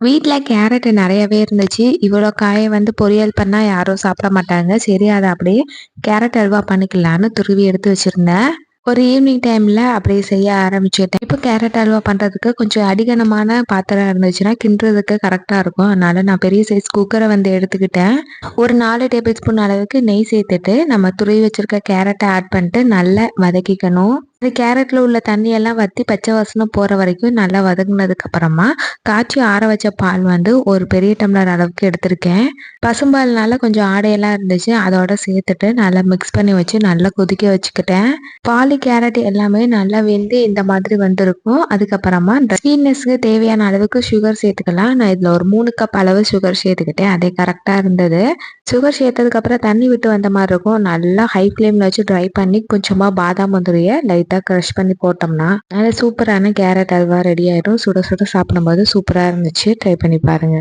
வீட்ல கேரட் நெறையவே இருந்துச்சு. இவ்வளோ காய பொரியல் பண்ணா யாரும் சாப்பிட மாட்டாங்க. சரி அத அப்படியே கேரட் அல்வா பண்ணிக்கலான்னு துருவி எடுத்து வச்சிருந்தேன். ஒரு ஈவினிங் டைம்ல அப்படியே செய்ய ஆரம்பிச்சுட்டேன். இப்போ கேரட் அல்வா பண்றதுக்கு கொஞ்சம் அடிகனமான பாத்திரம் இருந்துச்சுன்னா கிண்டுறதுக்கு கரெக்ட்டா இருக்கும். அதனால நான் பெரிய சைஸ் குக்கர எடுத்துக்கிட்டேன். ஒரு 4 டேபிள் ஸ்பூன் அளவுக்கு நெய் சேர்த்துட்டு, நம்ம துருவி வச்சிருக்க கேரட்ட ஆட் பண்ணிட்டு நல்லா வதக்கிக்கணும். இந்த கேரட்ல உள்ள தண்ணியெல்லாம் வத்தி பச்சை வாசனை போற வரைக்கும் நல்லா வதக்குனதுக்கு அப்புறமா, காய்ச்சி ஆற வச்ச பால் ஒரு பெரிய டம்ளர் அளவுக்கு எடுத்திருக்கேன். பசும்பால்னால கொஞ்சம் ஆடையெல்லாம் இருந்துச்சு. அதோட சேர்த்துட்டு நல்லா மிக்ஸ் பண்ணி வச்சு நல்லா கொதிக்க வச்சுக்கிட்டேன். பாலு, கேரட் எல்லாமே நல்லா வெந்து இந்த மாதிரி வந்திருக்கும். அதுக்கப்புறமா ஸ்வீட்னஸ்க்கு தேவையான அளவுக்கு சுகர் சேர்த்துக்கலாம். நான் இதுல ஒரு 3 கப் அளவு சுகர் சேர்த்துக்கிட்டேன். அதே கரெக்ட்டா இருந்தது. சுகர் சேர்த்ததுக்கு அப்புறம் தண்ணி விட்டு வந்த மாரி இருக்கும். நல்லா ஹை ஃப்ளேம்ல வச்சு ட்ரை பண்ணி கொஞ்சமா பாதாம் முந்திரிய லைட்டா கிரஷ் பண்ணி போட்டோம்னா, நல்ல சூப்பரான கேரட் அல்வா ரெடி ஆயிடும். சுட சுட சாப்பிடும்போது சூப்பரா இருந்துச்சு. ட்ரை பண்ணி பாருங்க.